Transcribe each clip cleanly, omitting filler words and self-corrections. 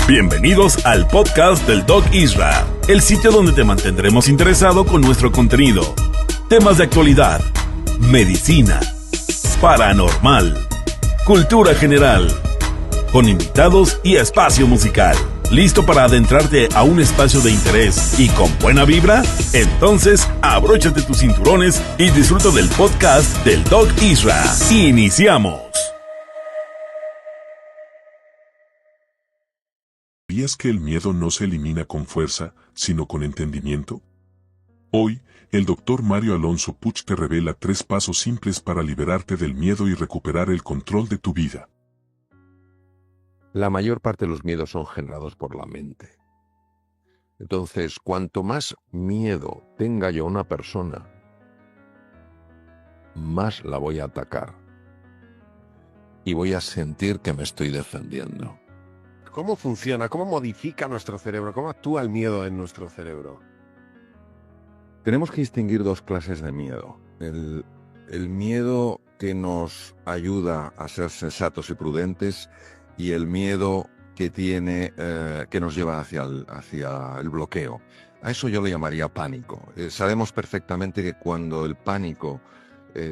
Bienvenidos al podcast del Doc Isra, el sitio donde te mantendremos interesado con nuestro contenido. Temas de actualidad, medicina, paranormal, cultura general, con invitados y espacio musical. ¿Listo para adentrarte a un espacio de interés y con buena vibra? Entonces, abróchate tus cinturones y disfruta del podcast del Doc Isra. ¡Iniciamos! ¿Sabías que el miedo no se elimina con fuerza, sino con entendimiento? Hoy, el Dr. Mario Alonso Puig te revela 3 pasos simples para liberarte del miedo y recuperar el control de tu vida. La mayor parte de los miedos son generados por la mente. Entonces, cuanto más miedo tenga yo a una persona, más la voy a atacar. Y voy a sentir que me estoy defendiendo. ¿Cómo funciona? ¿Cómo modifica nuestro cerebro? ¿Cómo actúa el miedo en nuestro cerebro? Tenemos que distinguir 2 clases de miedo. El miedo que nos ayuda a ser sensatos y prudentes y el miedo que que nos lleva hacia el bloqueo. A eso yo le llamaría pánico. Sabemos perfectamente que cuando el pánico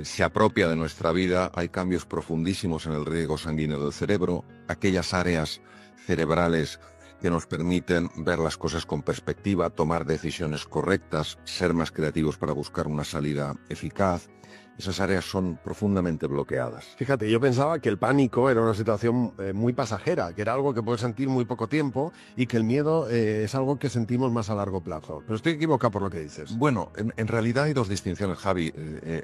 se apropia de nuestra vida, hay cambios profundísimos en el riego sanguíneo del cerebro, aquellas áreas cerebrales que nos permiten ver las cosas con perspectiva, tomar decisiones correctas, ser más creativos para buscar una salida eficaz. Esas áreas son profundamente bloqueadas. Fíjate, yo pensaba que el pánico era una situación muy pasajera, que era algo que puedes sentir muy poco tiempo y que el miedo es algo que sentimos más a largo plazo. Pero estoy equivocado por lo que dices. Bueno, en realidad hay 2 distinciones, Javi.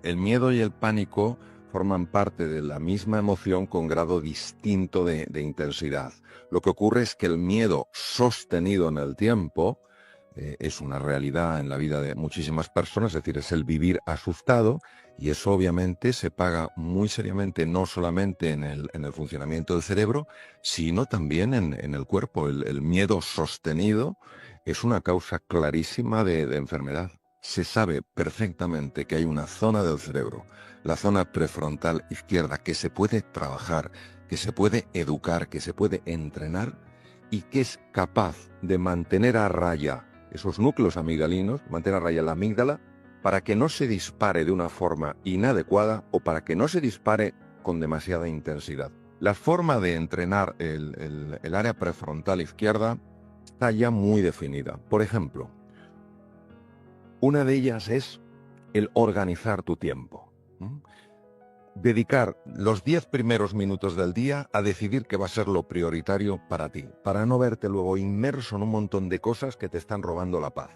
El miedo y el pánico forman parte de la misma emoción con grado distinto de intensidad. Lo que ocurre es que el miedo sostenido en el tiempo es una realidad en la vida de muchísimas personas, es decir, es el vivir asustado, y eso obviamente se paga muy seriamente no solamente en el funcionamiento del cerebro, sino también en el cuerpo. El miedo sostenido es una causa clarísima de enfermedad. Se sabe perfectamente que hay una zona del cerebro, la zona prefrontal izquierda, que se puede trabajar, que se puede educar, que se puede entrenar y que es capaz de mantener a raya esos núcleos amigdalinos, mantener a raya la amígdala, para que no se dispare de una forma inadecuada o para que no se dispare con demasiada intensidad. La forma de entrenar el área prefrontal izquierda está ya muy definida. Por ejemplo, una de ellas es el organizar tu tiempo. Dedicar los 10 primeros minutos del día a decidir qué va a ser lo prioritario para ti, para no verte luego inmerso en un montón de cosas que te están robando la paz.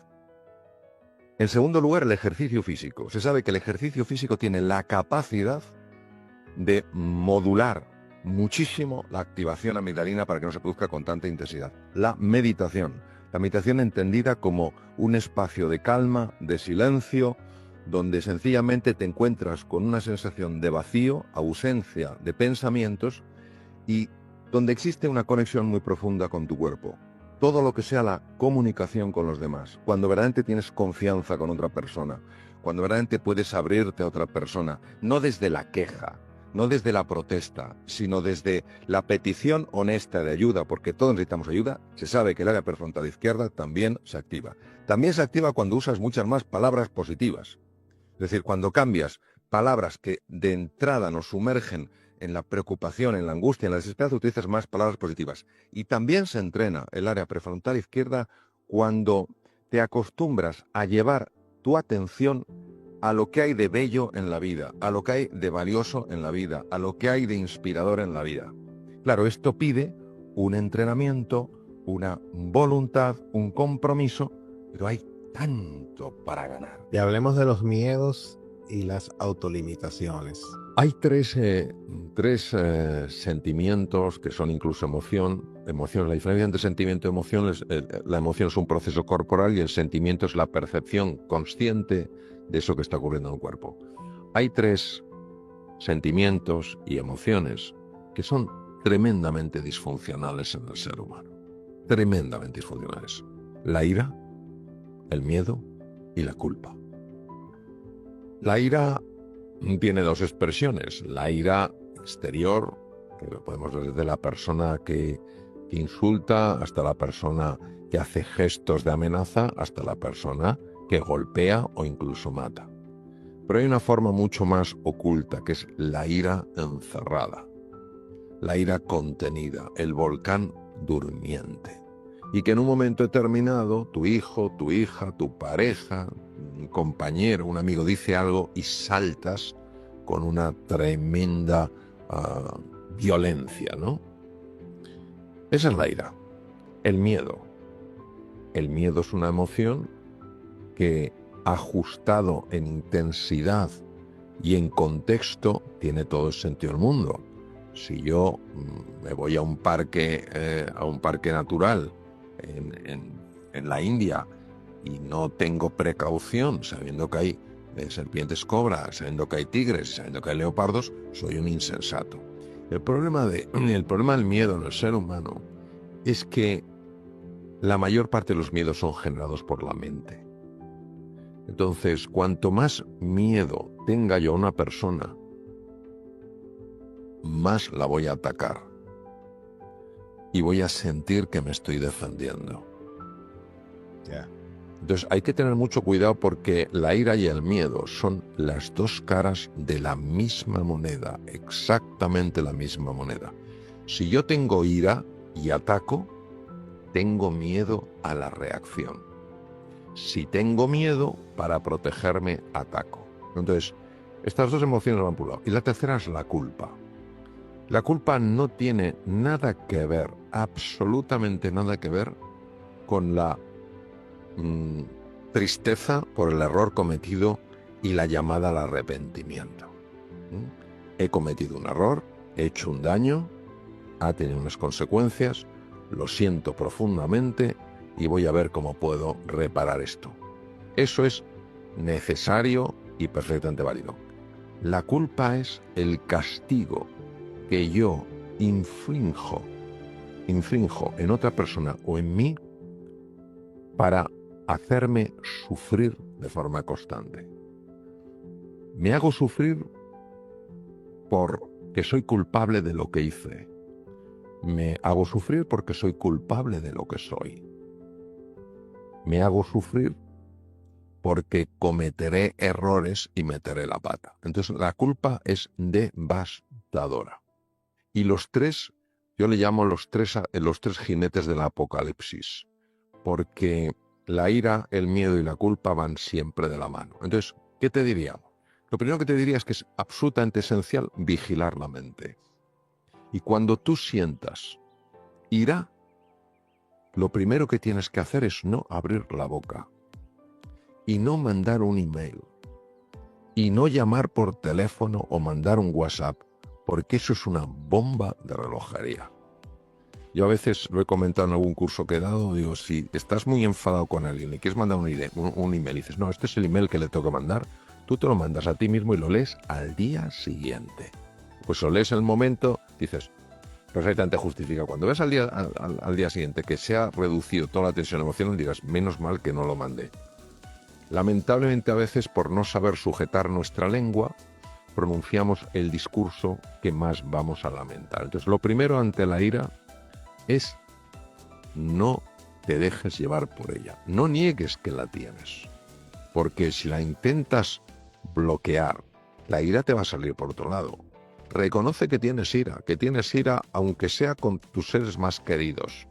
En segundo lugar, el ejercicio físico. Se sabe que el ejercicio físico tiene la capacidad de modular muchísimo la activación amigdalina para que no se produzca con tanta intensidad. La meditación entendida como un espacio de calma, de silencio, donde sencillamente te encuentras con una sensación de vacío, ausencia de pensamientos y donde existe una conexión muy profunda con tu cuerpo. Todo lo que sea la comunicación con los demás, cuando verdaderamente tienes confianza con otra persona, cuando verdaderamente puedes abrirte a otra persona, no desde la queja, no desde la protesta, sino desde la petición honesta de ayuda, porque todos necesitamos ayuda. Se sabe que el área prefrontal izquierda también se activa. También se activa cuando usas muchas más palabras positivas. Es decir, cuando cambias palabras que de entrada nos sumergen en la preocupación, en la angustia, en la desesperanza, utilizas más palabras positivas. Y también se entrena el área prefrontal izquierda cuando te acostumbras a llevar tu atención a lo que hay de bello en la vida, a lo que hay de valioso en la vida, a lo que hay de inspirador en la vida. Claro, esto pide un entrenamiento, una voluntad, un compromiso, pero hay tanto para ganar. Y hablemos de los miedos y las autolimitaciones. Hay tres sentimientos que son incluso emoción. La diferencia entre sentimiento y emoción es la emoción es un proceso corporal y el sentimiento es la percepción consciente de eso que está ocurriendo en el cuerpo. Hay 3 sentimientos y emociones que son tremendamente disfuncionales en el ser humano. Tremendamente disfuncionales. La ira, el miedo y la culpa. La ira tiene 2 expresiones. La ira exterior, que lo podemos ver desde la persona que que insulta, hasta la persona que hace gestos de amenaza, hasta la persona que golpea o incluso mata. Pero hay una forma mucho más oculta, que es la ira encerrada, la ira contenida, el volcán durmiente. Y que en un momento determinado tu hijo, tu hija, tu pareja, un compañero, un amigo dice algo y saltas con una tremenda violencia, ¿no? Esa es la ira. El miedo. El miedo es una emoción que, ajustado en intensidad y en contexto, tiene todo el sentido del mundo. Si yo me voy a un parque natural en la India y no tengo precaución, sabiendo que hay serpientes cobras, sabiendo que hay tigres, sabiendo que hay leopardos, soy un insensato. El problema del miedo en el ser humano es que la mayor parte de los miedos son generados por la mente. Entonces, cuanto más miedo tenga yo a una persona, más la voy a atacar y voy a sentir que me estoy defendiendo. Ya. Entonces hay que tener mucho cuidado, porque la ira y el miedo son las dos caras de la misma moneda, exactamente la misma moneda. Si yo tengo ira y ataco, tengo miedo a la reacción. Si tengo miedo, para protegerme, ataco. Entonces, estas dos emociones van por un lado. Y la tercera es la culpa. La culpa no tiene nada que ver, absolutamente nada que ver, con la tristeza por el error cometido y la llamada al arrepentimiento. He cometido un error, he hecho un daño, ha tenido unas consecuencias, lo siento profundamente y voy a ver cómo puedo reparar esto. Eso es necesario y perfectamente válido. La culpa es el castigo que yo infrinjo en otra persona o en mí para hacerme sufrir de forma constante. Me hago sufrir porque soy culpable de lo que hice. Me hago sufrir porque soy culpable de lo que soy. Me hago sufrir porque cometeré errores y meteré la pata. Entonces la culpa es devastadora. Y los tres, yo le llamo los tres jinetes del apocalipsis, porque la ira, el miedo y la culpa van siempre de la mano. Entonces, ¿qué te diría? Lo primero que te diría es que es absolutamente esencial vigilar la mente. Y cuando tú sientas ira, lo primero que tienes que hacer es no abrir la boca y no mandar un email y no llamar por teléfono o mandar un WhatsApp, porque eso es una bomba de relojería. Yo a veces lo he comentado en algún curso que he dado, digo, si estás muy enfadado con alguien y quieres mandar un email y dices, no, este es el email que le tengo que mandar, tú te lo mandas a ti mismo y lo lees al día siguiente. Pues lo lees en el momento, dices, perfectamente justifica. Cuando ves al día siguiente que se ha reducido toda la tensión emocional, digas, menos mal que no lo mandé. Lamentablemente a veces, por no saber sujetar nuestra lengua, pronunciamos el discurso que más vamos a lamentar. Entonces, lo primero ante la ira es no te dejes llevar por ella. No niegues que la tienes, porque si la intentas bloquear, la ira te va a salir por otro lado. Reconoce que tienes ira aunque sea con tus seres más queridos.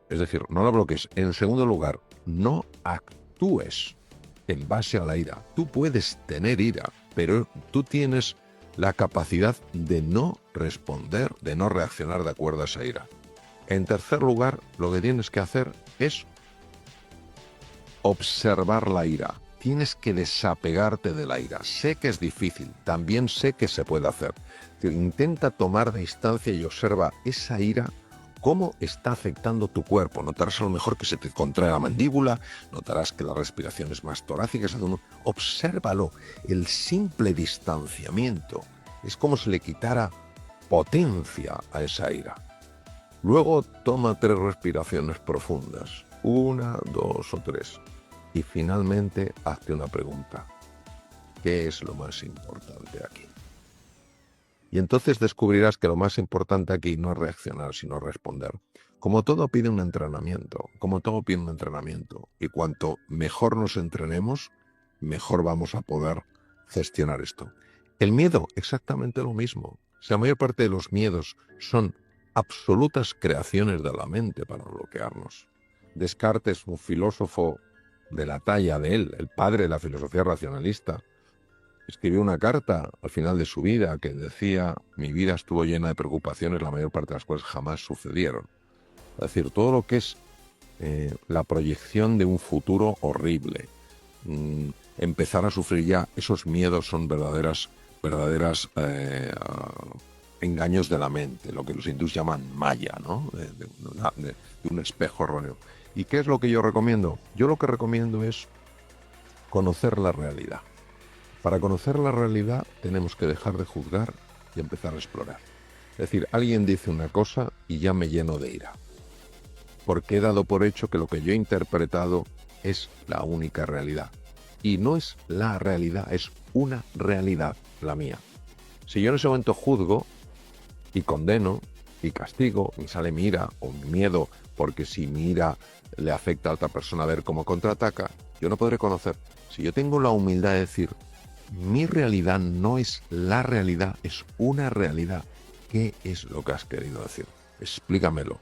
Es decir, no la bloquees. En segundo lugar, no actúes en base a la ira. Tú puedes tener ira, pero tú tienes la capacidad de no responder, de no reaccionar de acuerdo a esa ira. En tercer lugar, lo que tienes que hacer es observar la ira. Tienes que desapegarte de la ira. Sé que es difícil, también sé que se puede hacer. Intenta tomar distancia y observa esa ira, cómo está afectando tu cuerpo. Notarás a lo mejor que se te contrae la mandíbula, notarás que la respiración es más torácica. Obsérvalo. El simple distanciamiento es como si le quitara potencia a esa ira. Luego toma 3 respiraciones profundas. 1, 2 o 3. Y finalmente hazte una pregunta. ¿Qué es lo más importante aquí? Y entonces descubrirás que lo más importante aquí no es reaccionar, sino responder. Como todo pide un entrenamiento, y cuanto mejor nos entrenemos, mejor vamos a poder gestionar esto. El miedo, exactamente lo mismo. La mayor parte de los miedos son absolutas creaciones de la mente para bloquearnos. Descartes, un filósofo de la talla de él, el padre de la filosofía racionalista, escribió una carta al final de su vida que decía: mi vida estuvo llena de preocupaciones, la mayor parte de las cuales jamás sucedieron. Es decir, todo lo que es la proyección de un futuro horrible, empezar a sufrir ya, esos miedos son verdaderas engaños de la mente, lo que los hindús llaman maya, ¿no? De un espejo erróneo. ¿Y qué es lo que yo recomiendo? Yo lo que recomiendo es conocer la realidad. Para conocer la realidad tenemos que dejar de juzgar y empezar a explorar. Es decir, alguien dice una cosa y ya me lleno de ira, porque he dado por hecho que lo que yo he interpretado es la única realidad. Y no es la realidad, es una realidad, la mía. Si yo en ese momento juzgo y condeno y castigo, me sale mi ira o mi miedo, porque si mi ira le afecta a otra persona a ver cómo contraataca, yo no podré conocer. Si yo tengo la humildad de decir: mi realidad no es la realidad, es una realidad. ¿Qué es lo que has querido decir? Explícamelo.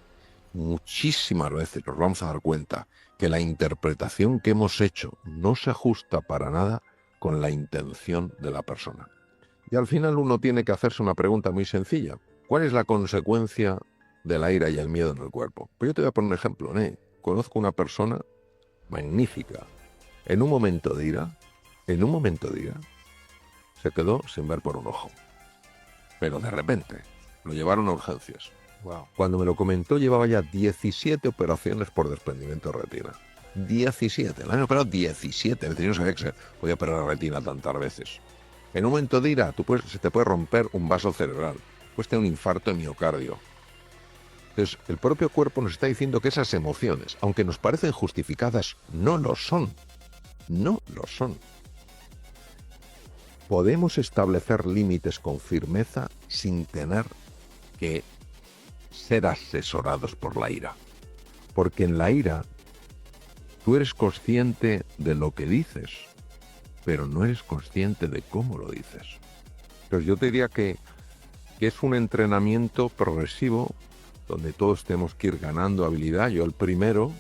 Muchísimas veces nos vamos a dar cuenta que la interpretación que hemos hecho no se ajusta para nada con la intención de la persona. Y al final uno tiene que hacerse una pregunta muy sencilla. ¿Cuál es la consecuencia de la ira y el miedo en el cuerpo? Pues yo te voy a poner un ejemplo, ¿no? Conozco una persona magnífica. En un momento de ira, se quedó sin ver por un ojo. Pero de repente, lo llevaron a urgencias. Wow. Cuando me lo comentó, llevaba ya 17 operaciones por desprendimiento de retina. 17. El año operado 17. Yo no sabía que se podía operar la retina tantas veces. En un momento de ira, se te puede romper un vaso cerebral. Puedes tener un infarto de miocardio. Entonces, el propio cuerpo nos está diciendo que esas emociones, aunque nos parecen justificadas, no lo son. No lo son. Podemos establecer límites con firmeza sin tener que ser asesorados por la ira. Porque en la ira tú eres consciente de lo que dices, pero no eres consciente de cómo lo dices. Entonces yo te diría que es un entrenamiento progresivo donde todos tenemos que ir ganando habilidad. Yo el primero,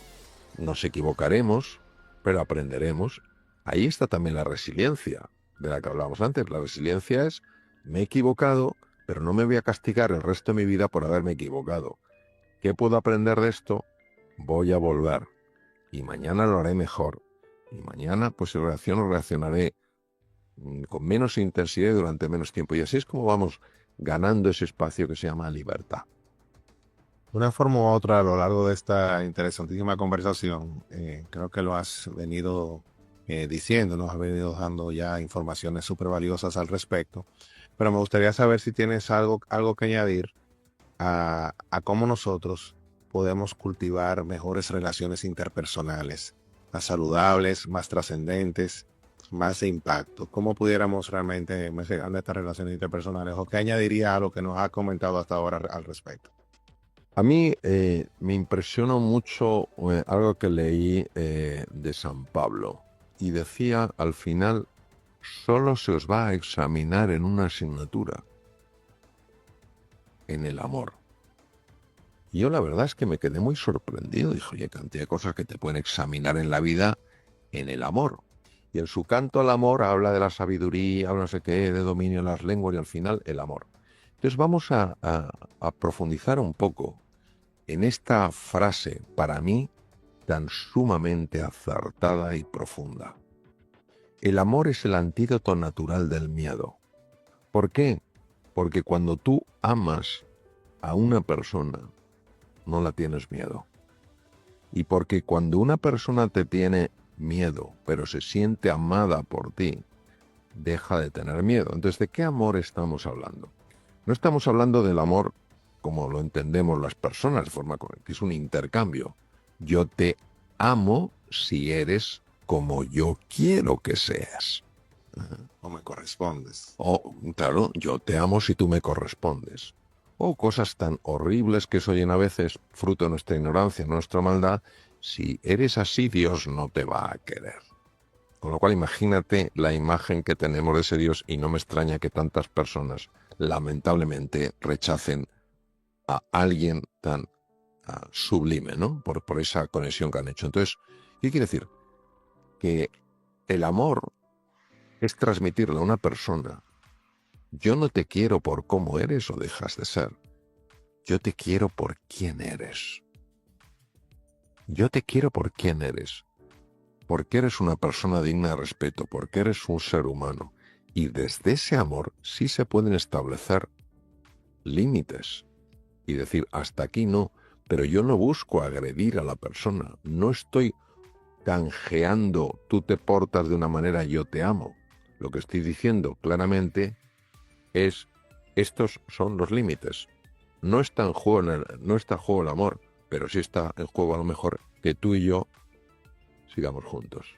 nos equivocaremos, pero aprenderemos. Ahí está también la resiliencia de la que hablábamos antes. La resiliencia es: me he equivocado, pero no me voy a castigar el resto de mi vida por haberme equivocado. ¿Qué puedo aprender de esto? Voy a volver. Y mañana lo haré mejor. Y mañana, pues si reaccionaré con menos intensidad y durante menos tiempo. Y así es como vamos ganando ese espacio que se llama libertad. De una forma u otra, a lo largo de esta interesantísima conversación, creo que lo has venido diciendo, nos has venido dando ya informaciones súper valiosas al respecto. Pero me gustaría saber si tienes algo que añadir a cómo nosotros podemos cultivar mejores relaciones interpersonales, más saludables, más trascendentes, más de impacto. ¿Cómo pudiéramos realmente mejorar estas relaciones interpersonales? ¿O qué añadiría a lo que nos ha comentado hasta ahora al respecto? A mí me impresionó mucho algo que leí de San Pablo. Y decía al final: solo se os va a examinar en una asignatura, en el amor. Y yo la verdad es que me quedé muy sorprendido. Dije: oye, cantidad de cosas que te pueden examinar en la vida en el amor. Y en su canto al amor habla de la sabiduría, habla no sé qué, de dominio de las lenguas, y al final el amor. Entonces vamos a profundizar un poco en esta frase, para mí, tan sumamente acertada y profunda. El amor es el antídoto natural del miedo. ¿Por qué? Porque cuando tú amas a una persona, no la tienes miedo. Y porque cuando una persona te tiene miedo, pero se siente amada por ti, deja de tener miedo. Entonces, ¿de qué amor estamos hablando? No estamos hablando del amor como lo entendemos las personas, de forma que es un intercambio. Yo te amo si eres como yo quiero que seas. O me correspondes. O, claro, yo te amo si tú me correspondes. O cosas tan horribles que se oyen a veces, fruto de nuestra ignorancia, nuestra maldad. Si eres así, Dios no te va a querer. Con lo cual, imagínate la imagen que tenemos de ese Dios, y no me extraña que tantas personas, lamentablemente, rechacen a alguien tan sublime, ¿no? Por esa conexión que han hecho. Entonces, ¿qué quiere decir? Que el amor es transmitirle a una persona: yo no te quiero por cómo eres o dejas de ser. Yo te quiero por quién eres. Yo te quiero por quién eres. Porque eres una persona digna de respeto, porque eres un ser humano. Y desde ese amor sí se pueden establecer límites. Y decir, hasta aquí no, pero yo no busco agredir a la persona. No estoy canjeando, tú te portas de una manera, yo te amo. Lo que estoy diciendo claramente es, estos son los límites. No está en juego no está en juego el amor, pero sí está en juego a lo mejor que tú y yo sigamos juntos.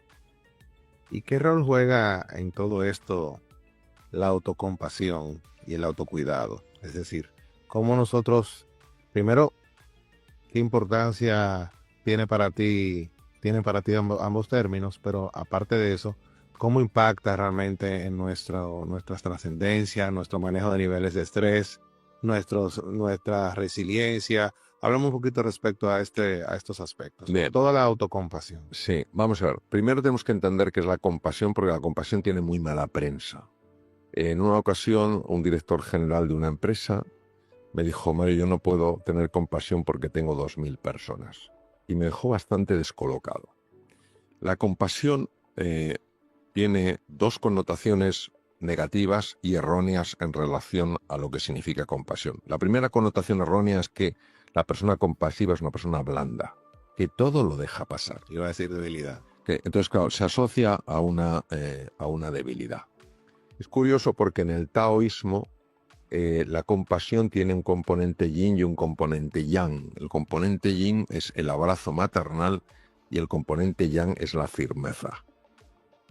¿Y qué rol juega en todo esto la autocompasión y el autocuidado? Es decir, cómo nosotros, primero, qué importancia tienen para ti ambos términos, pero aparte de eso, cómo impacta realmente en nuestra trascendencia, nuestro manejo de niveles de estrés, nuestra resiliencia. Hablamos un poquito respecto a estos aspectos. Bien. Toda la autocompasión. Sí, vamos a ver. Primero tenemos que entender qué es la compasión, porque la compasión tiene muy mala prensa. En una ocasión, un director general de una empresa me dijo: Mario, yo no puedo tener compasión porque tengo 2.000 personas. Y me dejó bastante descolocado. La compasión tiene dos connotaciones negativas y erróneas en relación a lo que significa compasión. La primera connotación errónea es que la persona compasiva es una persona blanda, que todo lo deja pasar. Iba a decir debilidad. Entonces, claro, se asocia a una debilidad. Es curioso porque en el taoísmo la compasión tiene un componente yin y un componente yang. El componente yin es el abrazo maternal y el componente yang es la firmeza.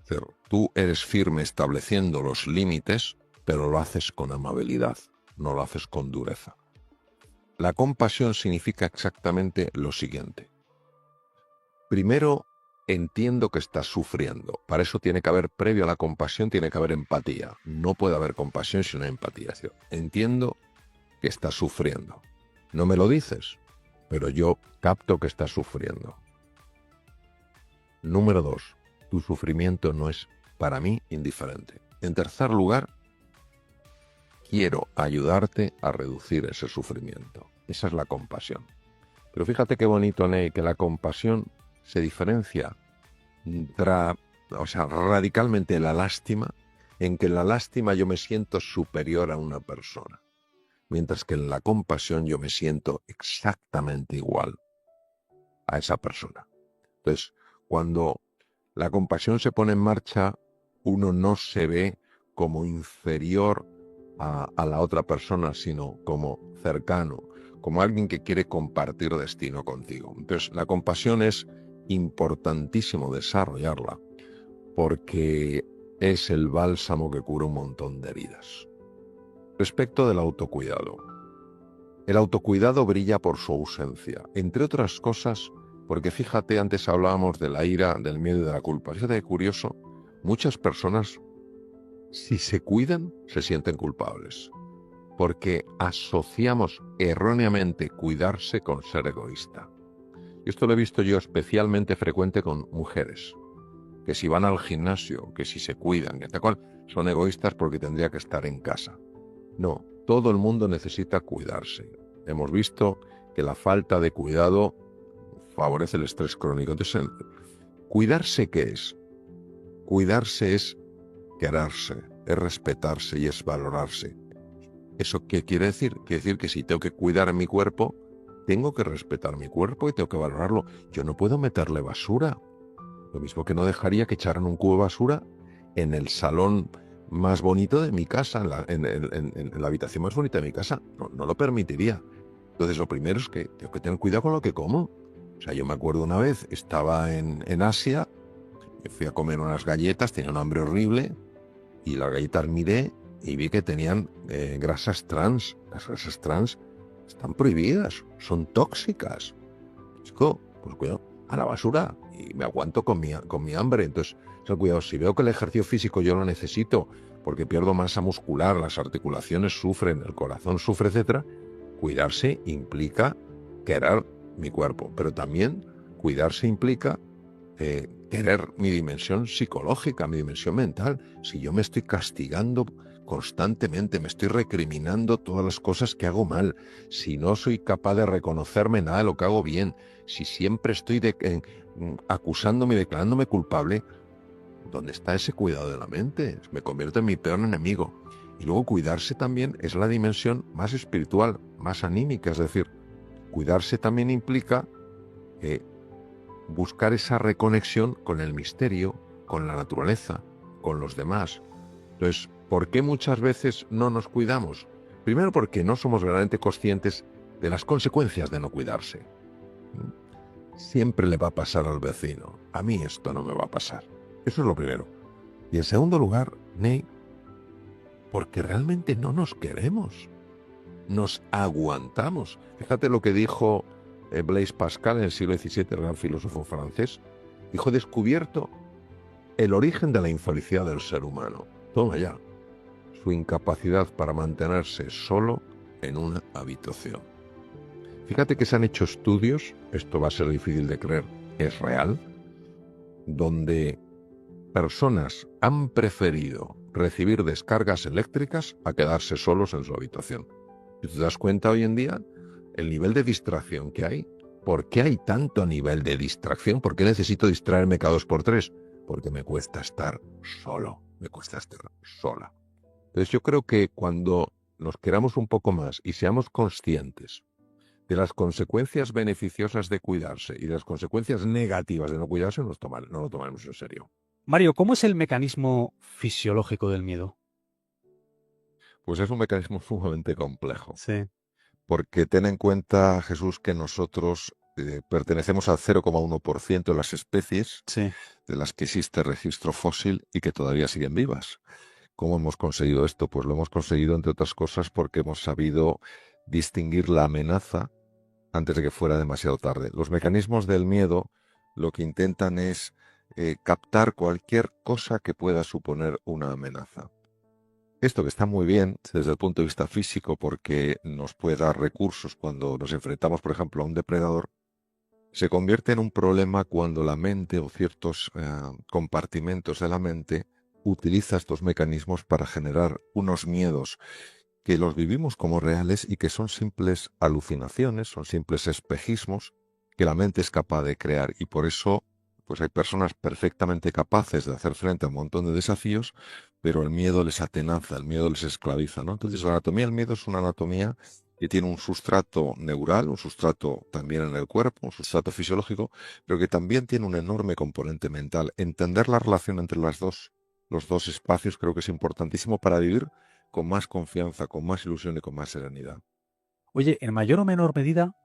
Pero tú eres firme estableciendo los límites, pero lo haces con amabilidad, no lo haces con dureza. La compasión significa exactamente lo siguiente. Primero, entiendo que estás sufriendo. Para eso tiene que haber, previo a la compasión, tiene que haber empatía. No puede haber compasión si no hay empatía. Es decir, entiendo que estás sufriendo. No me lo dices, pero yo capto que estás sufriendo. Número 2, tu sufrimiento no es, para mí, indiferente. En tercer lugar, quiero ayudarte a reducir ese sufrimiento. Esa es la compasión. Pero fíjate qué bonito, Ney, que la compasión se diferencia radicalmente de la lástima, en que en la lástima yo me siento superior a una persona, mientras que en la compasión yo me siento exactamente igual a esa persona. Entonces, cuando la compasión se pone en marcha, uno no se ve como inferior a la otra persona, sino como cercano, como alguien que quiere compartir destino contigo. Entonces, la compasión es importantísimo desarrollarla, porque es el bálsamo que cura un montón de heridas. Respecto del autocuidado. El autocuidado brilla por su ausencia, entre otras cosas, porque fíjate, antes hablábamos de la ira, del miedo y de la culpa. Fíjate qué curioso, muchas personas, si se cuidan, se sienten culpables, porque asociamos erróneamente cuidarse con ser egoísta. Y esto lo he visto yo especialmente frecuente con mujeres, que si van al gimnasio, que si se cuidan, que tal cual, son egoístas porque tendría que estar en casa. No, todo el mundo necesita cuidarse. Hemos visto que la falta de cuidado favorece el estrés crónico. Entonces, ¿cuidarse qué es? Cuidarse es quererse, es respetarse y es valorarse. ¿Eso qué quiere decir? Quiere decir que si tengo que cuidar mi cuerpo, tengo que respetar mi cuerpo y tengo que valorarlo. Yo no puedo meterle basura. Lo mismo que no dejaría que echaran un cubo de basura en el salón más bonito de mi casa, en la habitación más bonita de mi casa. No lo permitiría. Entonces, lo primero es que tengo que tener cuidado con lo que como. O sea, yo me acuerdo una vez, estaba en Asia, me fui a comer unas galletas, tenía un hambre horrible, y las galletas miré y vi que tenían grasas trans. Las grasas trans están prohibidas, son tóxicas. Chico, pues cuidado, a la basura, y me aguanto con mi hambre. Entonces, cuidado, si veo que el ejercicio físico yo lo necesito porque pierdo masa muscular, las articulaciones sufren, el corazón sufre, etcétera, cuidarse implica querer mi cuerpo, pero también cuidarse implica querer mi dimensión psicológica, mi dimensión mental. Si yo me estoy castigando constantemente, me estoy recriminando todas las cosas que hago mal, si no soy capaz de reconocerme nada de lo que hago bien, si siempre estoy acusándome y declarándome culpable, ¿dónde está ese cuidado de la mente? Me convierto en mi peor enemigo. Y luego cuidarse también es la dimensión más espiritual, más anímica, es decir, cuidarse también implica buscar esa reconexión con el misterio, con la naturaleza, con los demás. Entonces, ¿por qué muchas veces no nos cuidamos? Primero porque no somos realmente conscientes de las consecuencias de no cuidarse. Siempre le va a pasar al vecino. A mí esto no me va a pasar. Eso es lo primero. Y en segundo lugar, Ney, porque realmente no nos queremos. Nos aguantamos. Fíjate lo que dijo Blaise Pascal en el siglo XVII, el gran filósofo francés. Dijo: descubierto el origen de la infelicidad del ser humano. Toma ya. Su incapacidad para mantenerse solo en una habitación. Fíjate que se han hecho estudios, esto va a ser difícil de creer, es real, donde personas han preferido recibir descargas eléctricas a quedarse solos en su habitación. Si te das cuenta hoy en día, el nivel de distracción que hay, ¿por qué hay tanto nivel de distracción? ¿Por qué necesito distraerme cada 2x3? Porque me cuesta estar solo, me cuesta estar sola. Entonces yo creo que cuando nos queramos un poco más y seamos conscientes de las consecuencias beneficiosas de cuidarse y de las consecuencias negativas de no cuidarse, no lo tomaremos en serio. Mario, ¿cómo es el mecanismo fisiológico del miedo? Pues es un mecanismo sumamente complejo. Sí. Porque ten en cuenta, Jesús, que nosotros pertenecemos al 0,1% de las especies Sí. de las que existe registro fósil y que todavía siguen vivas. ¿Cómo hemos conseguido esto? Pues lo hemos conseguido, entre otras cosas, porque hemos sabido distinguir la amenaza antes de que fuera demasiado tarde. Los mecanismos del miedo lo que intentan es captar cualquier cosa que pueda suponer una amenaza. Esto que está muy bien desde el punto de vista físico porque nos puede dar recursos cuando nos enfrentamos, por ejemplo, a un depredador, se convierte en un problema cuando la mente o ciertos compartimentos de la mente utiliza estos mecanismos para generar unos miedos que los vivimos como reales y que son simples alucinaciones, son simples espejismos que la mente es capaz de crear. Y por eso pues hay personas perfectamente capaces de hacer frente a un montón de desafíos, pero el miedo les atenaza, el miedo les esclaviza, ¿no? Entonces la anatomía del miedo es una anatomía que tiene un sustrato neural, un sustrato también en el cuerpo, un sustrato fisiológico, pero que también tiene un enorme componente mental. Entender la relación entre los dos espacios creo que es importantísimo para vivir con más confianza, con más ilusión y con más serenidad. Oye, en mayor o menor medida,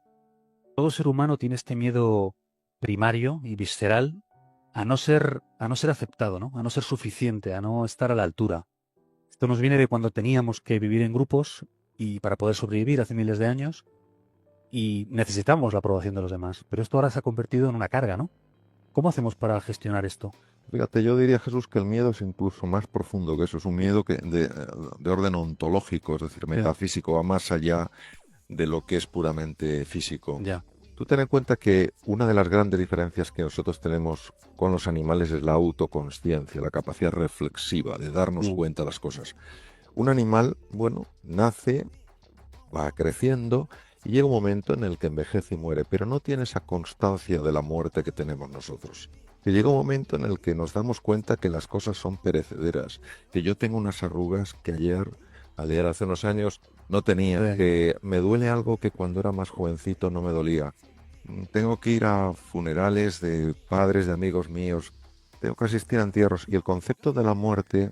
todo ser humano tiene este miedo primario y visceral a no ser aceptado, ¿no? A no ser suficiente, a no estar a la altura. Esto nos viene de cuando teníamos que vivir en grupos y para poder sobrevivir hace miles de años y necesitamos la aprobación de los demás. Pero esto ahora se ha convertido en una carga, ¿no? ¿Cómo hacemos para gestionar esto? Fíjate, yo diría, Jesús, que el miedo es incluso más profundo que eso. Es un miedo de orden ontológico, es decir, metafísico, va más allá de lo que es puramente físico. Ya. Tú ten en cuenta que una de las grandes diferencias que nosotros tenemos con los animales es la autoconsciencia, la capacidad reflexiva de darnos cuenta de las cosas. Un animal, bueno, nace, va creciendo y llega un momento en el que envejece y muere, pero no tiene esa constancia de la muerte que tenemos nosotros. Que llega un momento en el que nos damos cuenta que las cosas son perecederas, que yo tengo unas arrugas que ayer hace unos años no tenía, que me duele algo que cuando era más jovencito no me dolía. Tengo que ir a funerales de padres, de amigos míos, tengo que asistir a entierros y el concepto de la muerte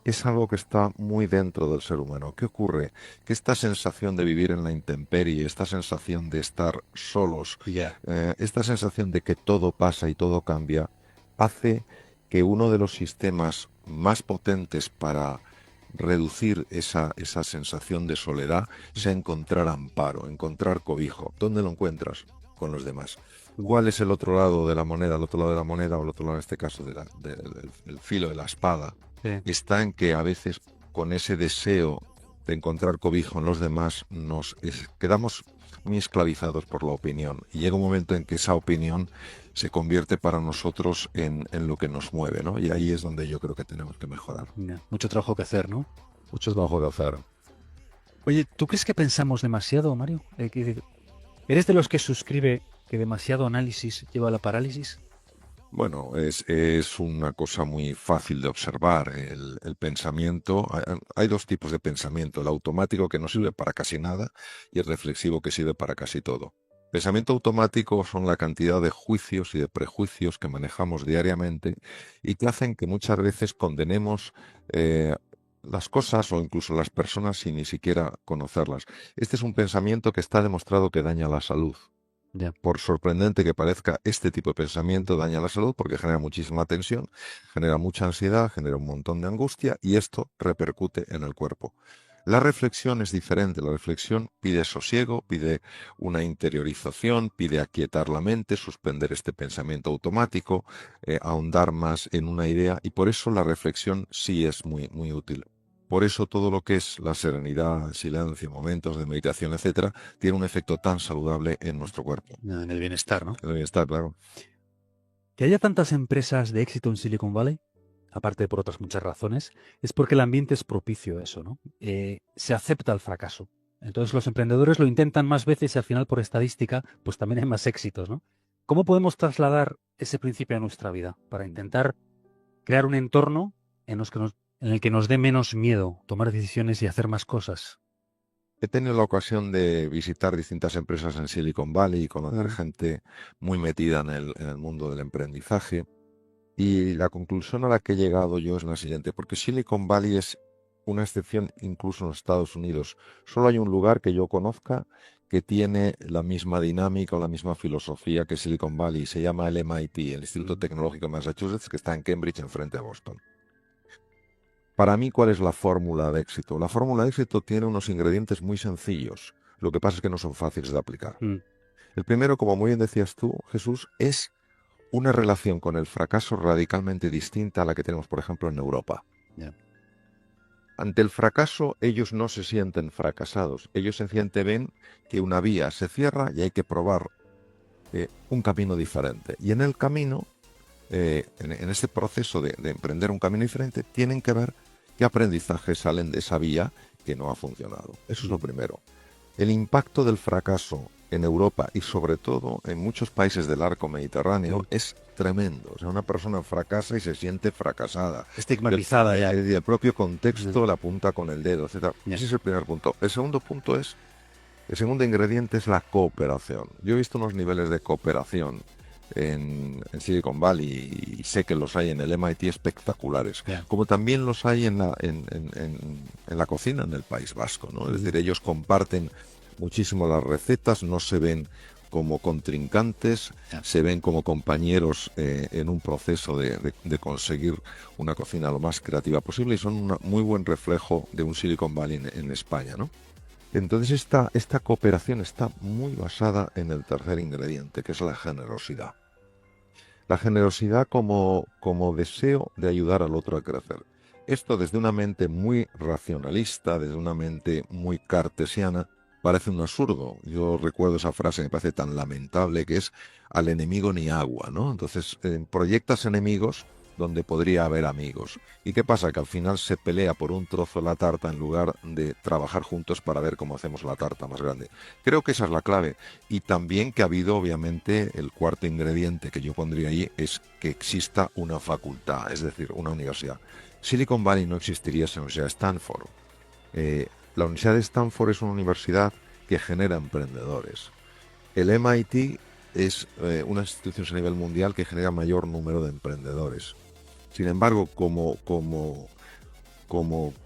es algo que está muy dentro del ser humano. ¿Qué ocurre? Que esta sensación de vivir en la intemperie, esta sensación de estar solos, esta sensación de que todo pasa y todo cambia, hace que uno de los sistemas más potentes para reducir esa sensación de soledad sea encontrar amparo, encontrar cobijo. ¿Dónde lo encuentras? Con los demás. ¿Cuál es el otro lado de la moneda? El otro lado de la moneda, o el otro lado en este caso del filo de la espada, Sí. está en que a veces con ese deseo de encontrar cobijo en los demás quedamos muy esclavizados por la opinión, y llega un momento en que esa opinión se convierte para nosotros en lo que nos mueve, ¿no? Y ahí es donde yo creo que tenemos que mejorar. Ya, mucho trabajo que hacer, ¿no? Mucho trabajo de hacer. Oye, ¿tú crees que pensamos demasiado, Mario? ¿Eres de los que suscribe que demasiado análisis lleva a la parálisis? Bueno, es una cosa muy fácil de observar. El pensamiento, hay dos tipos de pensamiento: el automático, que no sirve para casi nada, y el reflexivo, que sirve para casi todo. Pensamiento automático son la cantidad de juicios y de prejuicios que manejamos diariamente y que hacen que muchas veces condenemos las cosas o incluso las personas sin ni siquiera conocerlas. Este es un pensamiento que está demostrado que daña la salud. Ya. Por sorprendente que parezca, este tipo de pensamiento daña la salud porque genera muchísima tensión, genera mucha ansiedad, genera un montón de angustia, y esto repercute en el cuerpo. La reflexión es diferente. La reflexión pide sosiego, pide una interiorización, pide aquietar la mente, suspender este pensamiento automático, ahondar más en una idea, y por eso la reflexión sí es muy, muy útil. Por eso todo lo que es la serenidad, el silencio, momentos de meditación, etcétera, tiene un efecto tan saludable en nuestro cuerpo. En el bienestar, ¿no? El bienestar, claro. Que haya tantas empresas de éxito en Silicon Valley, aparte de por otras muchas razones, es porque el ambiente es propicio a eso, ¿no? Se acepta el fracaso. Entonces los emprendedores lo intentan más veces y al final, por estadística, pues también hay más éxitos, ¿no? ¿Cómo podemos trasladar ese principio a nuestra vida para intentar crear un entorno en el que nos dé menos miedo tomar decisiones y hacer más cosas? He tenido la ocasión de visitar distintas empresas en Silicon Valley y conocer gente muy metida en el mundo del emprendizaje. Y la conclusión a la que he llegado yo es la siguiente: porque Silicon Valley es una excepción incluso en los Estados Unidos. Solo hay un lugar que yo conozca que tiene la misma dinámica o la misma filosofía que Silicon Valley. Se llama el MIT, el Instituto Tecnológico de Massachusetts, que está en Cambridge, enfrente de Boston. Para mí, ¿cuál es la fórmula de éxito? La fórmula de éxito tiene unos ingredientes muy sencillos. Lo que pasa es que no son fáciles de aplicar. El primero, como muy bien decías tú, Jesús, es una relación con el fracaso radicalmente distinta a la que tenemos, por ejemplo, en Europa. Yeah. Ante el fracaso, ellos no se sienten fracasados. Ellos sencillamente ven que una vía se cierra y hay que probar un camino diferente. Y en el camino, en ese proceso de emprender un camino diferente, tienen que ver qué aprendizajes salen de esa vía que no ha funcionado. Eso es lo primero. El impacto del fracaso en Europa y sobre todo en muchos países del arco mediterráneo es tremendo. O sea, una persona fracasa y se siente fracasada. Estigmatizada ya. El propio contexto la apunta con el dedo, etc. Ese es el primer punto. El segundo ingrediente es la cooperación. Yo he visto unos niveles de cooperación en Silicon Valley y sé que los hay en el MIT espectaculares, como también los hay en la cocina en el País Vasco, ¿no? Es decir, ellos comparten muchísimo las recetas, no se ven como contrincantes, se ven como compañeros en un proceso de conseguir una cocina lo más creativa posible, y son un muy buen reflejo de un Silicon Valley en España, ¿no? Entonces esta cooperación está muy basada en el tercer ingrediente, que es la generosidad. La generosidad como deseo de ayudar al otro a crecer. Esto desde una mente muy racionalista, desde una mente muy cartesiana, parece un absurdo. Yo recuerdo esa frase, me parece tan lamentable, que es: al enemigo ni agua, ¿no? Entonces proyectas enemigos donde podría haber amigos. ¿Y qué pasa? Que al final se pelea por un trozo de la tarta en lugar de trabajar juntos para ver cómo hacemos la tarta más grande. Creo que esa es la clave. Y también que ha habido, obviamente, el cuarto ingrediente que yo pondría ahí, es que exista una facultad, es decir, una universidad. Silicon Valley no existiría sin la Universidad de Stanford. La Universidad de Stanford es una universidad que genera emprendedores. El MIT es una institución a nivel mundial que genera mayor número de emprendedores. Sin embargo, como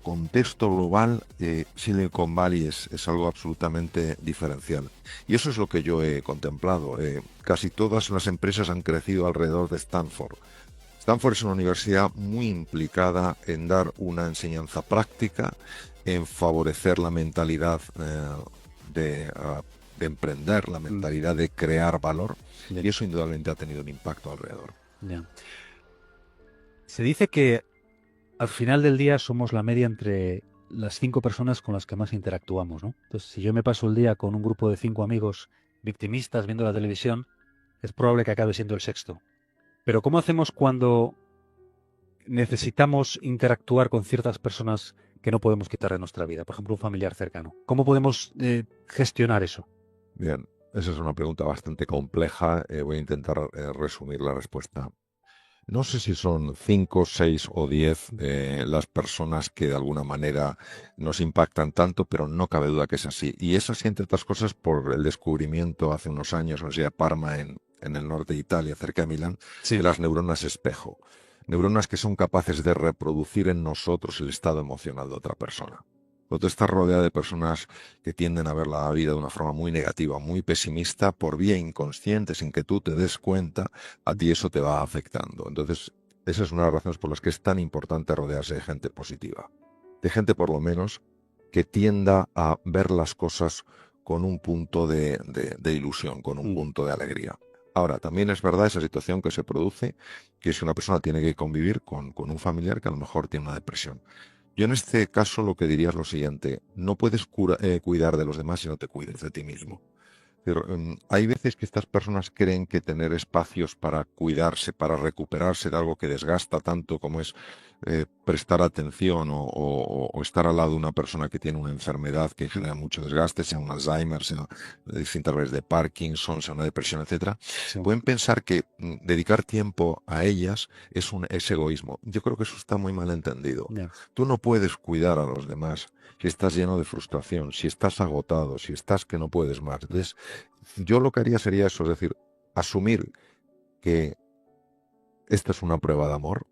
contexto global, Silicon Valley es algo absolutamente diferencial. Y eso es lo que yo he contemplado. Casi todas las empresas han crecido alrededor de Stanford. Stanford es una universidad muy implicada en dar una enseñanza práctica, en favorecer la mentalidad de emprender, la mentalidad de crear valor, y eso indudablemente ha tenido un impacto alrededor. Ya. Se dice que al final del día somos la media entre las 5 personas con las que más interactuamos, ¿no? Entonces, si yo me paso el día con un grupo de 5 amigos victimistas viendo la televisión, es probable que acabe siendo el sexto. Pero ¿cómo hacemos cuando necesitamos interactuar con ciertas personas que no podemos quitar de nuestra vida? Por ejemplo, un familiar cercano. ¿Cómo podemos gestionar eso? Bien, esa es una pregunta bastante compleja. Voy a intentar resumir la respuesta. No sé si son 5, 6 o 10 las personas que de alguna manera nos impactan tanto, pero no cabe duda que es así. Y es así, entre otras cosas, por el descubrimiento hace unos años, en la Universidad de Parma, en el norte de Italia, cerca de Milán, de las neuronas espejo. Neuronas que son capaces de reproducir en nosotros el estado emocional de otra persona. Cuando tú estás rodeado de personas que tienden a ver la vida de una forma muy negativa, muy pesimista, por vía inconsciente, sin que tú te des cuenta, a ti eso te va afectando. Entonces, esa es una de las razones por las que es tan importante rodearse de gente positiva. De gente, por lo menos, que tienda a ver las cosas con un punto de ilusión, con un punto de alegría. Ahora, también es verdad esa situación que se produce, que si una persona tiene que convivir con un familiar que a lo mejor tiene una depresión. Yo en este caso lo que diría es lo siguiente: no puedes cuidar de los demás si no te cuides de ti mismo. Pero, hay veces que estas personas creen que tener espacios para cuidarse, para recuperarse de algo que desgasta tanto como es prestar atención o estar al lado de una persona que tiene una enfermedad que genera mucho desgaste, sea un Alzheimer, sea distintas veces de Parkinson, sea una depresión, etcétera, pueden pensar que dedicar tiempo a ellas es egoísmo. Yo creo que eso está muy mal entendido. Tú no puedes cuidar a los demás si estás lleno de frustración, si estás agotado, si estás que no puedes más. Entonces, yo lo que haría sería eso, es decir, asumir que esta es una prueba de amor,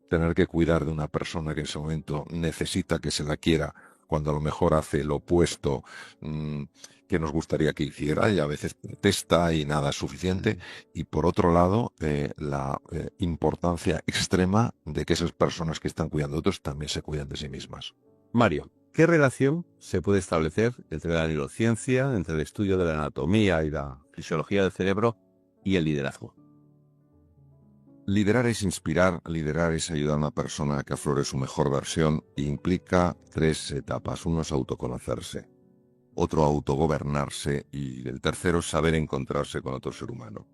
tener que cuidar de una persona que en ese momento necesita que se la quiera, cuando a lo mejor hace lo opuesto que nos gustaría que hiciera, y a veces protesta y nada es suficiente. Y por otro lado, la importancia extrema de que esas personas que están cuidando de otros también se cuidan de sí mismas. Mario, ¿qué relación se puede establecer entre la neurociencia, entre el estudio de la anatomía y la fisiología del cerebro y el liderazgo? Liderar es inspirar, liderar es ayudar a una persona a que aflore su mejor versión e implica 3 etapas. Uno es autoconocerse, otro autogobernarse y el tercero saber encontrarse con otro ser humano.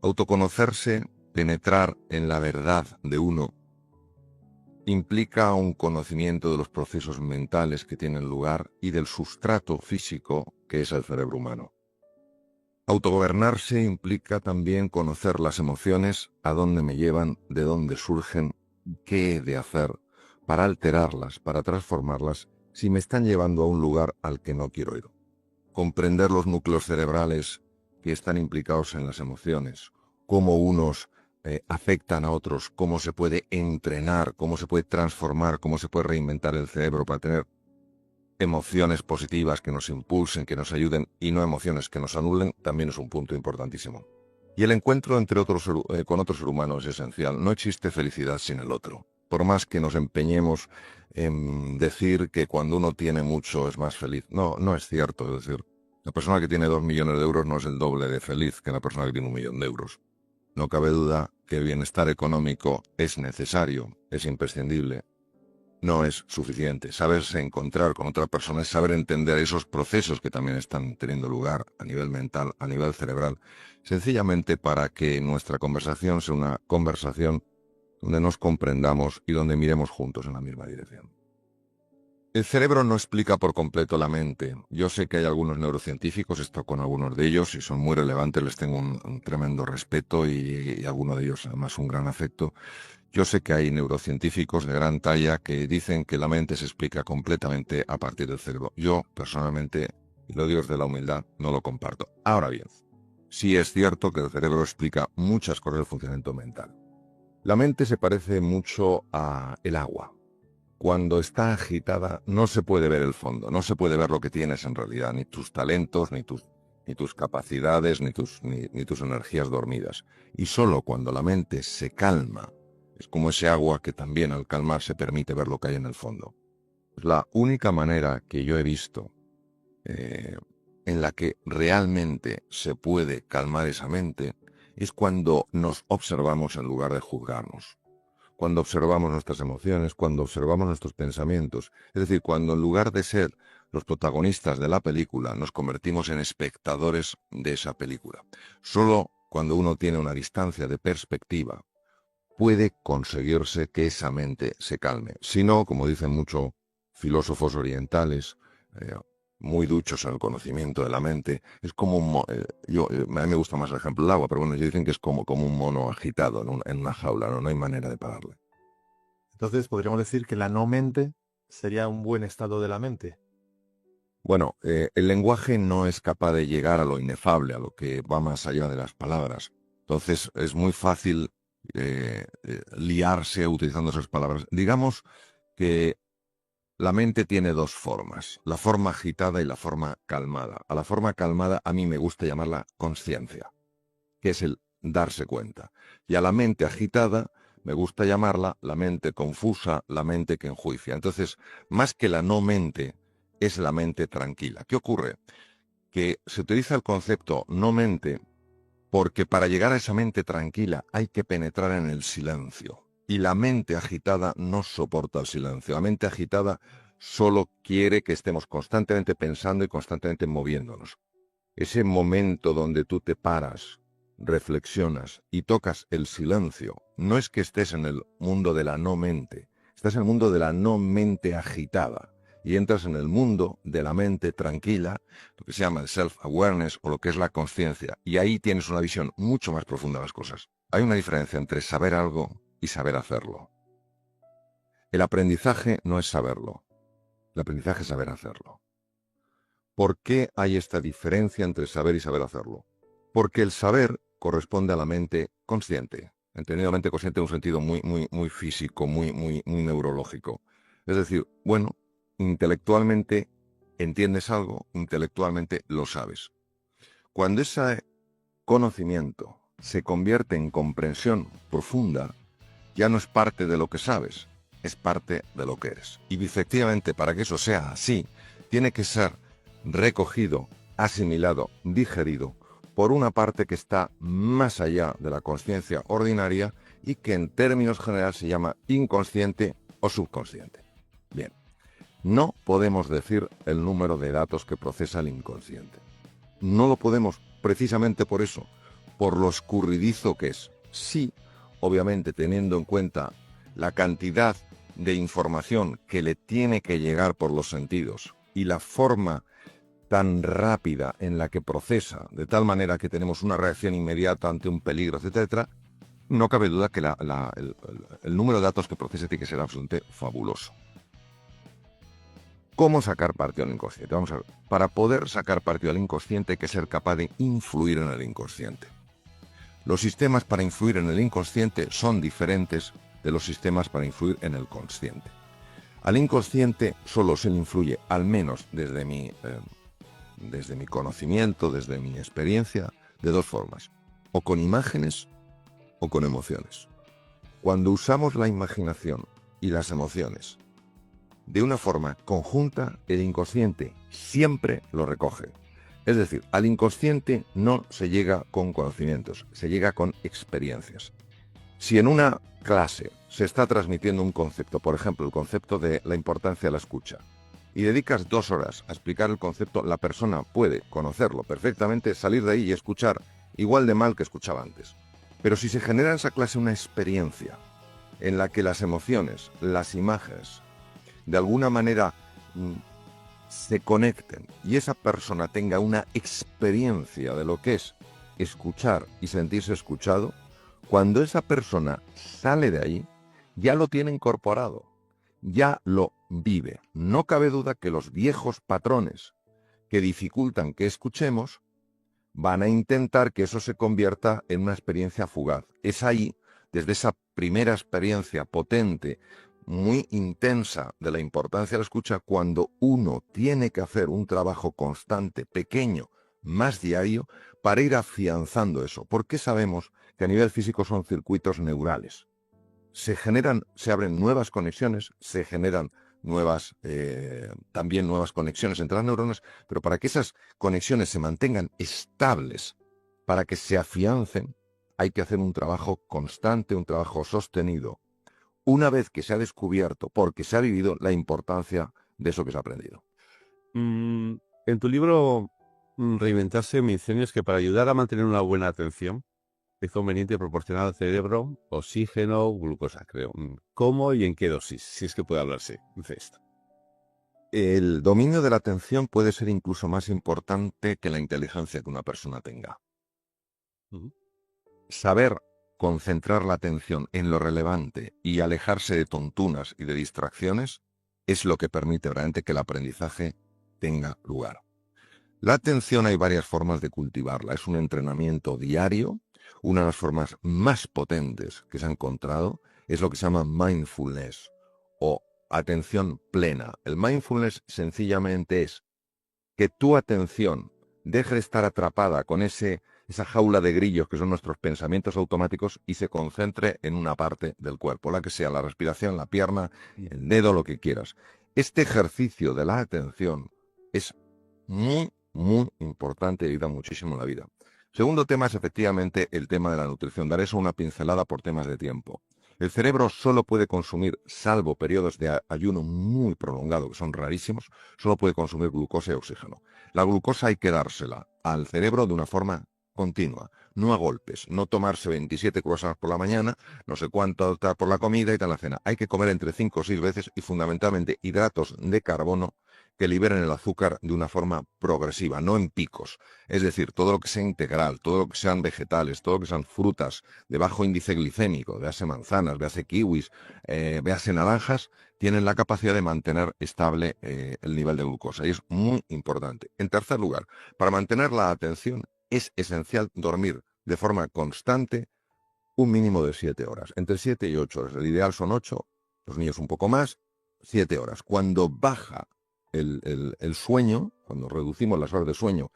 Autoconocerse, penetrar en la verdad de uno, implica un conocimiento de los procesos mentales que tienen lugar y del sustrato físico que es el cerebro humano. Autogobernarse implica también conocer las emociones, a dónde me llevan, de dónde surgen, qué he de hacer para alterarlas, para transformarlas, si me están llevando a un lugar al que no quiero ir. Comprender los núcleos cerebrales que están implicados en las emociones, cómo unos afectan a otros, cómo se puede entrenar, cómo se puede transformar, cómo se puede reinventar el cerebro para tener emociones positivas que nos impulsen, que nos ayuden, y no emociones que nos anulen, también es un punto importantísimo. Y el encuentro con otro ser humano es esencial. No existe felicidad sin el otro. Por más que nos empeñemos en decir que cuando uno tiene mucho es más feliz. No, no es cierto. Es decir, la persona que tiene 2 millones de euros no es el doble de feliz que la persona que tiene 1 millón de euros. No cabe duda que el bienestar económico es necesario, es imprescindible. No es suficiente. Saberse encontrar con otra persona es saber entender esos procesos que también están teniendo lugar a nivel mental, a nivel cerebral, sencillamente para que nuestra conversación sea una conversación donde nos comprendamos y donde miremos juntos en la misma dirección. El cerebro no explica por completo la mente. Yo sé que hay algunos neurocientíficos, estoy con algunos de ellos y son muy relevantes, les tengo un tremendo respeto y algunos de ellos además un gran afecto. Yo sé que hay neurocientíficos de gran talla que dicen que la mente se explica completamente a partir del cerebro. Yo, personalmente, y lo digo desde la humildad, no lo comparto. Ahora bien, sí es cierto que el cerebro explica muchas cosas del funcionamiento mental. La mente se parece mucho a el agua. Cuando está agitada no se puede ver el fondo, no se puede ver lo que tienes en realidad, ni tus talentos, ni tus capacidades, ni tus energías dormidas. Y solo cuando la mente se calma Es como ese agua que también al calmarse permite ver lo que hay en el fondo. La única manera que yo he visto en la que realmente se puede calmar esa mente es cuando nos observamos en lugar de juzgarnos. Cuando observamos nuestras emociones, cuando observamos nuestros pensamientos. Es decir, cuando en lugar de ser los protagonistas de la película, nos convertimos en espectadores de esa película. Solo cuando uno tiene una distancia de perspectiva puede conseguirse que esa mente se calme. Si no, como dicen muchos filósofos orientales, muy duchos en el conocimiento de la mente, es como a mí me gusta más el ejemplo del agua, pero bueno, ellos dicen que es como un mono agitado en una jaula, ¿no? No hay manera de pararle. Entonces podríamos decir que la no mente sería un buen estado de la mente. Bueno, el lenguaje no es capaz de llegar a lo inefable, a lo que va más allá de las palabras. Entonces es muy fácil liarse utilizando esas palabras. Digamos que la mente tiene dos formas, la forma agitada y la forma calmada. A la forma calmada a mí me gusta llamarla consciencia, que es el darse cuenta. Y a la mente agitada me gusta llamarla la mente confusa, la mente que enjuicia. Entonces, más que la no mente, es la mente tranquila. ¿Qué ocurre? Que se utiliza el concepto no mente porque para llegar a esa mente tranquila hay que penetrar en el silencio. Y la mente agitada no soporta el silencio. La mente agitada solo quiere que estemos constantemente pensando y constantemente moviéndonos. Ese momento donde tú te paras, reflexionas y tocas el silencio, no es que estés en el mundo de la no mente, estás en el mundo de la no mente agitada. Y entras en el mundo de la mente tranquila, lo que se llama el self-awareness o lo que es la consciencia. Y ahí tienes una visión mucho más profunda de las cosas. Hay una diferencia entre saber algo y saber hacerlo. El aprendizaje no es saberlo. El aprendizaje es saber hacerlo. ¿Por qué hay esta diferencia entre saber y saber hacerlo? Porque el saber corresponde a la mente consciente. Entendido mente consciente en un sentido muy físico, muy neurológico. Es decir, bueno, intelectualmente entiendes algo, intelectualmente lo sabes. Cuando ese conocimiento se convierte en comprensión profunda, ya no es parte de lo que sabes, es parte de lo que eres. Y efectivamente, para que eso sea así, tiene que ser recogido, asimilado, digerido por una parte que está más allá de la conciencia ordinaria y que en términos generales se llama inconsciente o subconsciente. Bien. No podemos decir el número de datos que procesa el inconsciente. No lo podemos precisamente por eso, por lo escurridizo que es. Sí, obviamente teniendo en cuenta la cantidad de información que le tiene que llegar por los sentidos y la forma tan rápida en la que procesa, de tal manera que tenemos una reacción inmediata ante un peligro, etcétera, no cabe duda que el número de datos que procesa tiene que ser absolutamente fabuloso. ¿Cómo sacar partido al inconsciente? Vamos a ver, para poder sacar partido al inconsciente hay que ser capaz de influir en el inconsciente. Los sistemas para influir en el inconsciente son diferentes de los sistemas para influir en el consciente. Al inconsciente solo se le influye, al menos desde mi conocimiento, desde mi experiencia, de dos formas, o con imágenes o con emociones. Cuando usamos la imaginación y las emociones de una forma conjunta, el inconsciente siempre lo recoge. Es decir, al inconsciente no se llega con conocimientos, se llega con experiencias. Si en una clase se está transmitiendo un concepto, por ejemplo, el concepto de la importancia de la escucha, y dedicas 2 horas a explicar el concepto, la persona puede conocerlo perfectamente, salir de ahí y escuchar igual de mal que escuchaba antes. Pero si se genera en esa clase una experiencia en la que las emociones, las imágenes, de alguna manera se conecten y esa persona tenga una experiencia de lo que es escuchar y sentirse escuchado, cuando esa persona sale de ahí, ya lo tiene incorporado, ya lo vive. No cabe duda que los viejos patrones que dificultan que escuchemos van a intentar que eso se convierta en una experiencia fugaz. Es ahí, desde esa primera experiencia potente, muy intensa de la importancia de la escucha, cuando uno tiene que hacer un trabajo constante, pequeño, más diario, para ir afianzando eso. Porque sabemos que a nivel físico son circuitos neurales. se abren nuevas conexiones, se generan también nuevas conexiones entre las neuronas, pero para que esas conexiones se mantengan estables, para que se afiancen, hay que hacer un trabajo constante, un trabajo sostenido, una vez que se ha descubierto, porque se ha vivido, la importancia de eso que se ha aprendido. En tu libro Reinventarse mencionas que para ayudar a mantener una buena atención es conveniente proporcionar al cerebro oxígeno, glucosa, creo. ¿Cómo y en qué dosis? Si es que puede hablarse de esto. El dominio de la atención puede ser incluso más importante que la inteligencia que una persona tenga. Saber concentrar la atención en lo relevante y alejarse de tontunas y de distracciones es lo que permite realmente que el aprendizaje tenga lugar. La atención hay varias formas de cultivarla. Es un entrenamiento diario. Una de las formas más potentes que se ha encontrado es lo que se llama mindfulness o atención plena. El mindfulness sencillamente es que tu atención deje de estar atrapada con esa jaula de grillos que son nuestros pensamientos automáticos y se concentre en una parte del cuerpo, la que sea, la respiración, la pierna, el dedo, lo que quieras. Este ejercicio de la atención es muy, muy importante y ayuda muchísimo en la vida. Segundo tema es efectivamente el tema de la nutrición. Daré eso una pincelada por temas de tiempo. El cerebro solo puede consumir, salvo periodos de ayuno muy prolongado, que son rarísimos, solo puede consumir glucosa y oxígeno. La glucosa hay que dársela al cerebro de una forma continua, no a golpes, no tomarse 27 croissants por la mañana, no sé cuánto por la comida y tal la cena. Hay que comer entre 5 o 6 veces y fundamentalmente hidratos de carbono que liberen el azúcar de una forma progresiva, no en picos. Es decir, todo lo que sea integral, todo lo que sean vegetales, todo lo que sean frutas de bajo índice glicémico, véase manzanas, véase kiwis, véase naranjas, tienen la capacidad de mantener estable el nivel de glucosa y es muy importante. En tercer lugar, para mantener la atención es esencial dormir de forma constante un mínimo de 7 horas, entre 7 y 8 horas. El ideal son 8, los niños un poco más, 7 horas. Cuando baja el sueño, cuando reducimos las horas de sueño,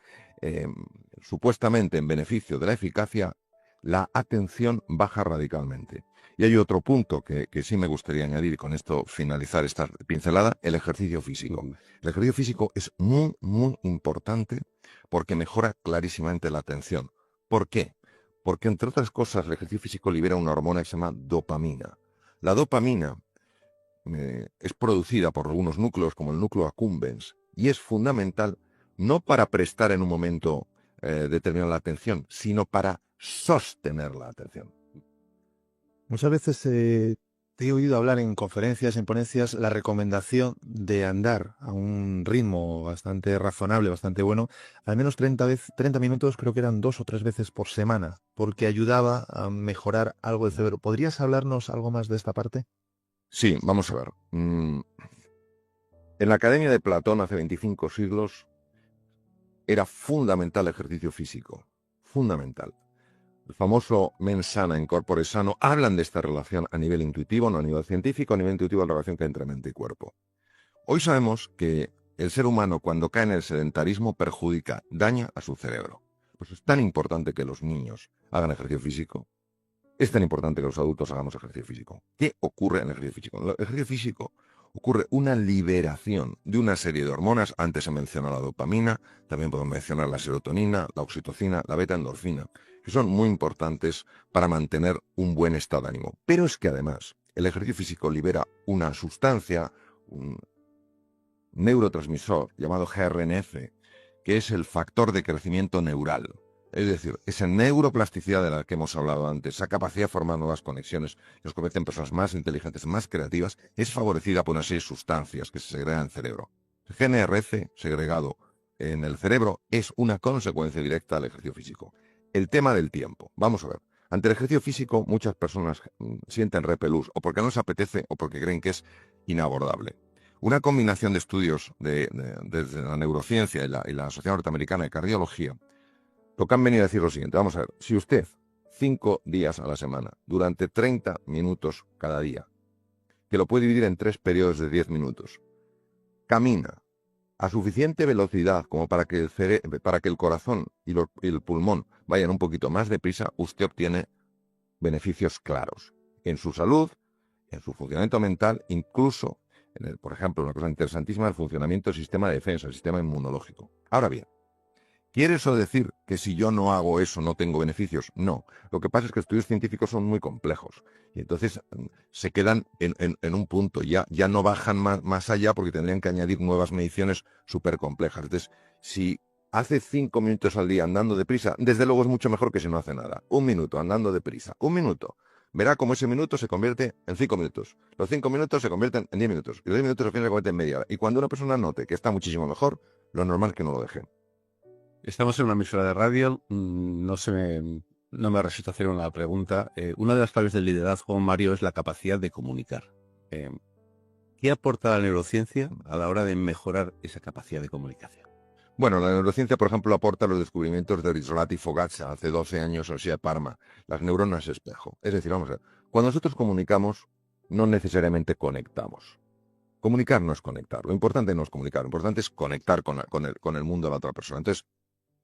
supuestamente en beneficio de la eficacia, la atención baja radicalmente. Y hay otro punto que sí me gustaría añadir y con esto finalizar esta pincelada, el ejercicio físico. El ejercicio físico es muy, muy importante porque mejora clarísimamente la atención. ¿Por qué? Porque entre otras cosas el ejercicio físico libera una hormona que se llama dopamina. La dopamina es producida por algunos núcleos como el núcleo accumbens y es fundamental no para prestar en un momento determinado la atención, sino para sostener la atención. Muchas veces te he oído hablar en conferencias, en ponencias, la recomendación de andar a un ritmo bastante razonable, bastante bueno, al menos 30 minutos, creo que eran 2 o 3 veces por semana, porque ayudaba a mejorar algo el cerebro. ¿Podrías hablarnos algo más de esta parte? Sí, vamos a ver. En la Academia de Platón hace 25 siglos era fundamental el ejercicio físico, fundamental. El famoso mens sana in corpore sano, hablan de esta relación a nivel intuitivo, no a nivel científico, a nivel intuitivo la relación que hay entre mente y cuerpo. Hoy sabemos que el ser humano cuando cae en el sedentarismo perjudica, daña a su cerebro. Pues es tan importante que los niños hagan ejercicio físico. Es tan importante que los adultos hagamos ejercicio físico. ¿Qué ocurre en el ejercicio físico? En el ejercicio físico ocurre una liberación de una serie de hormonas. Antes se menciona la dopamina, también podemos mencionar la serotonina, la oxitocina, la beta-endorfina, que son muy importantes para mantener un buen estado de ánimo. Pero es que además el ejercicio físico libera una sustancia, un neurotransmisor llamado GRNF, que es el factor de crecimiento neural. Es decir, esa neuroplasticidad de la que hemos hablado antes, esa capacidad de formar nuevas conexiones, que nos convierte en personas más inteligentes, más creativas, es favorecida por una serie de sustancias que se segregan en el cerebro. El GNRF segregado en el cerebro es una consecuencia directa del ejercicio físico. El tema del tiempo. Vamos a ver. Ante el ejercicio físico muchas personas sienten repelús, o porque no les apetece o porque creen que es inabordable. Una combinación de estudios desde la neurociencia y la Sociedad Norteamericana de Cardiología lo que han venido a decir lo siguiente. Vamos a ver, si usted 5 días a la semana, durante 30 minutos cada día, que lo puede dividir en 3 periodos de 10 minutos, camina a suficiente velocidad como para que el corazón y el pulmón vayan un poquito más deprisa, usted obtiene beneficios claros en su salud, en su funcionamiento mental, incluso, por ejemplo, una cosa interesantísima, el funcionamiento del sistema de defensa, el sistema inmunológico. Ahora bien, ¿quiere eso decir que si yo no hago eso no tengo beneficios? No. Lo que pasa es que estudios científicos son muy complejos y entonces se quedan en un punto, ya no bajan más allá porque tendrían que añadir nuevas mediciones súper complejas. Entonces, si hace 5 minutos al día andando deprisa, desde luego es mucho mejor que si no hace nada. 1 minuto andando deprisa, 1 minuto. Verá cómo ese minuto se convierte en 5 minutos. Los 5 minutos se convierten en 10 minutos. Y los 10 minutos al final se convierten en media hora. Y cuando una persona note que está muchísimo mejor, lo normal es que no lo deje. Estamos en una emisora de radio. No me resisto a hacer una pregunta. Una de las claves del liderazgo, Mario, es la capacidad de comunicar. ¿Qué aporta la neurociencia a la hora de mejorar esa capacidad de comunicación? Bueno, la neurociencia, por ejemplo, aporta los descubrimientos de Rizzolatti y Fogaccia hace 12 años en la Universidad de Parma, las neuronas espejo. Es decir, vamos a ver, cuando nosotros comunicamos, no necesariamente conectamos. Comunicar no es conectar, lo importante no es comunicar, lo importante es conectar con el mundo de la otra persona. Entonces,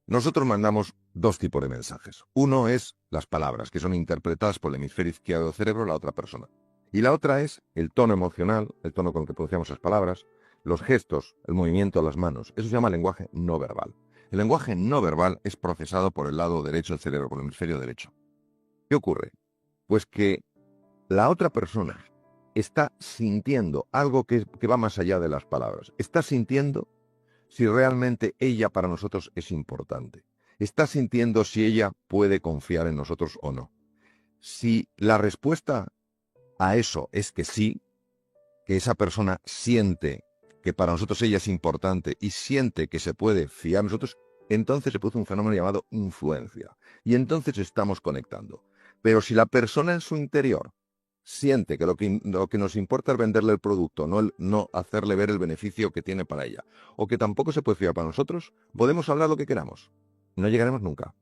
nosotros mandamos 2 tipos de mensajes. Uno es las palabras, que son interpretadas por el hemisferio izquierdo del cerebro de la otra persona. Y la otra es el tono emocional, el tono con el que pronunciamos esas palabras, los gestos, el movimiento de las manos. Eso se llama lenguaje no verbal. El lenguaje no verbal es procesado por el lado derecho del cerebro, por el hemisferio derecho. ¿Qué ocurre? Pues que la otra persona está sintiendo algo que va más allá de las palabras. Está sintiendo si realmente ella para nosotros es importante. Está sintiendo si ella puede confiar en nosotros o no. Si la respuesta a eso es que sí, que esa persona siente que para nosotros ella es importante y siente que se puede fiar en nosotros, entonces se produce un fenómeno llamado influencia. Y entonces estamos conectando. Pero si la persona en su interior siente que lo que nos importa es venderle el producto, no hacerle ver el beneficio que tiene para ella, o que tampoco se puede fiar para nosotros, podemos hablar lo que queramos. No llegaremos nunca.